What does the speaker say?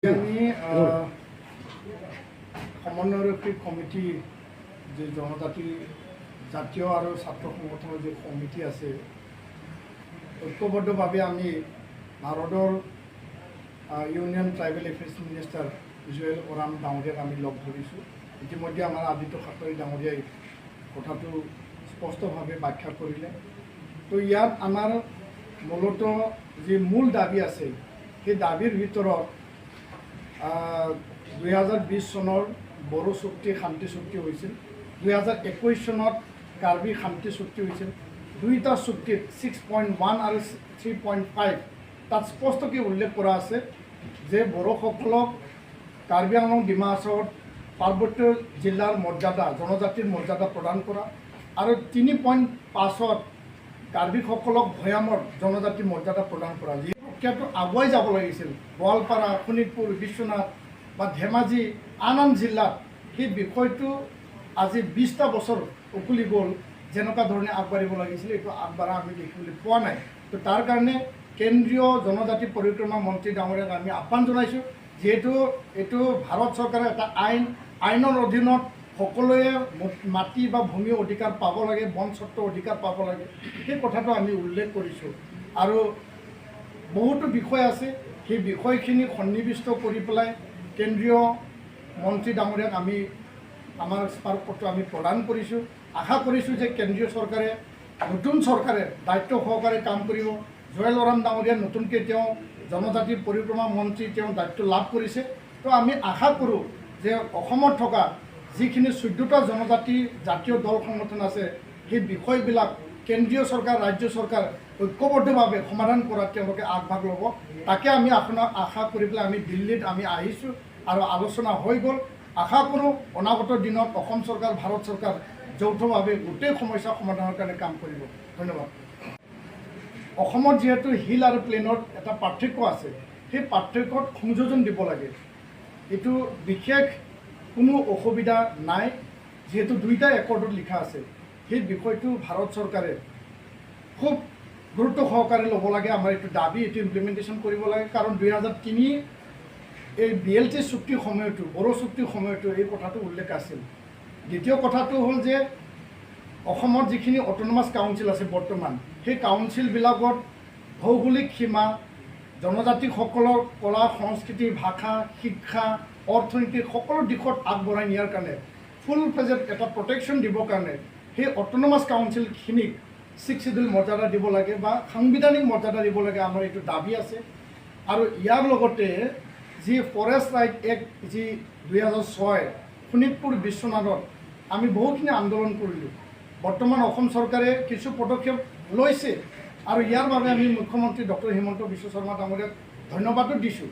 আমি সমন্বয়ৰক্ষী কমিটি যে জনজাতি জাতীয় আৰু ছাত্ৰ সংগঠনৰ যে কমিটি আছে ঐক্যবদ্ধভাৱে আমি ভাৰতৰ union tribal affairs minister Jual Oram ডাঙৰীয়াক আমি লগ ধৰিছোঁ। ইতিমধ্যে আমাৰ আদিত্য খাটৰি ডাঙৰীয়াই কথাটো স্পষ্টভাৱে ব্যাখ্যা কৰিলে। তো ইয়াত আমাৰ মূলতঃ যি মূল দাবী আছে সেই দাবীৰ ভিতৰত 2020 চনৰ বড়ো চুক্তি শান্তি চুক্তি হৈছিল, 2021 চনত কাৰ্বি শান্তি চুক্তি হৈছিল। দুইটা চুক্তিত 6.1 আৰু 3.5 তাত স্পষ্টকৈ উল্লেখ কৰা আছে যে বড়োসকলক কাৰ্বি আংলং ডিমা হাছাওত পাৰ্বত্য জিলাৰ মৰ্যাদা জনজাতিৰ মৰ্যাদা প্ৰদান কৰা আৰু 3.5ত কাৰ্বিসকলক ভৈয়ামৰ জনজাতিৰ মৰ্যাদা প্ৰদান কৰা। যি প্ৰক্ৰিয়াটো আগুৱাই যাব লাগিছিল গোৱালপাৰা, শোণিতপুৰ, বিশ্বনাথ বা ধেমাজি আন জিলাত সেই বিষয়টো আজি 20টা বছৰ উকলি গ'ল। যেনেকুৱা ধৰণে আগবাঢ়িব লাগিছিল এইটো আগবাঢ়া আমি দেখিবলৈ পোৱা নাই। তো তাৰ কাৰণে কেন্দ্ৰীয় জনজাতি পৰিক্ৰমা মন্ত্ৰী ডাঙৰীয়াক আমি আহ্বান জনাইছোঁ, যিহেতু এইটো ভাৰত চৰকাৰৰ এটা আইনৰ অধীনত সকলোৱে মাটি বা ভূমি অধিকাৰ পাব লাগে, বন স্বত্ব অধিকাৰ পাব লাগে, সেই কথাটো আমি উল্লেখ কৰিছোঁ। আৰু বহুতো বিষয় আছে, সেই বিষয়খিনি সন্নিৱিষ্ট কৰি পেলাই কেন্দ্ৰীয় মন্ত্ৰী ডাঙৰীয়াক আমি আমাৰ স্মাৰকপত্ৰ আমি প্ৰদান কৰিছোঁ। আশা কৰিছোঁ যে কেন্দ্ৰীয় চৰকাৰে নতুন চৰকাৰে দায়িত্ব সহকাৰে কাম কৰিব। জুৱেল ওৰাম ডাঙৰীয়া নতুনকৈ তেওঁ জনজাতি পৰিক্ৰমা মন্ত্ৰী তেওঁ দায়িত্ব লাভ কৰিছে। তো আমি আশা কৰোঁ যে অসমত থকা যিখিনি 14টা জনজাতি জাতীয় দল সংগঠন আছে সেই বিষয়বিলাক কেন্দ্ৰীয় চৰকাৰ ৰাজ্য চৰকাৰ ঐক্যবদ্ধভাৱে সমাধান কৰাত তেওঁলোকে আগভাগ ল'ব। তাকে আমি আপোনাক আশা কৰি পেলাই আমি দিল্লীত আমি আহিছোঁ আৰু আলোচনা হৈ গ'ল। আশা কৰোঁ অনাগত দিনত অসম চৰকাৰ ভাৰত চৰকাৰ যৌথভাৱে গোটেই সমস্যা সমাধানৰ কাৰণে কাম কৰিব। ধন্যবাদ। অসমত যিহেতু হিল আৰু প্লেনৰ এটা পাৰ্থক্য আছে, সেই পাৰ্থক্যত সংযোজন দিব লাগে। এইটো বিশেষ কোনো অসুবিধা নাই, যিহেতু দুইটা একৰ্ডত লিখা আছে। সেই বিষয়টো ভাৰত চৰকাৰে খুব গুৰুত্ব সহকাৰে ল'ব লাগে। আমাৰ এইটো দাবী, এইটো ইমপ্লিমেণ্টেশ্যন কৰিব লাগে। কাৰণ 2003 এই BLT চুক্তিৰ সময়তো বড়ো চুক্তিৰ সময়তো এই কথাটো উল্লেখ আছিল। দ্বিতীয় কথাটো হ'ল যে অসমত যিখিনি অট'নমাছ কাউন্সিল আছে বৰ্তমান, সেই কাউন্সিলবিলাকত ভৌগোলিক সীমা জনজাতিসকলৰ কলা সংস্কৃতি ভাষা শিক্ষা অৰ্থনীতিৰ সকলো দিশত আগবঢ়াই নিয়াৰ কাৰণে ফুল ফ্লেজেড এটা প্ৰটেকশ্যন দিবৰ কাৰণে সেই অট'নমাছ কাউন্সিলখিনিক 6th শিডিউল মৰ্যাদা দিব লাগে বা সাংবিধানিক মৰ্যাদা দিব লাগে। আমাৰ এইটো দাবী আছে। আৰু ইয়াৰ লগতে যি ফৰেষ্ট ৰাইট এক্ট যি 2006 শোণিতপুৰ বিশ্বনাথত আমি বহুখিনি আন্দোলন কৰিলোঁ। বৰ্তমান অসম চৰকাৰে কিছু পদক্ষেপ লৈছে আৰু ইয়াৰ বাবে আমি মুখ্যমন্ত্ৰী ডক্টৰ হিমন্ত বিশ্ব শৰ্মা ডাঙৰীয়াক ধন্যবাদো দিছোঁ।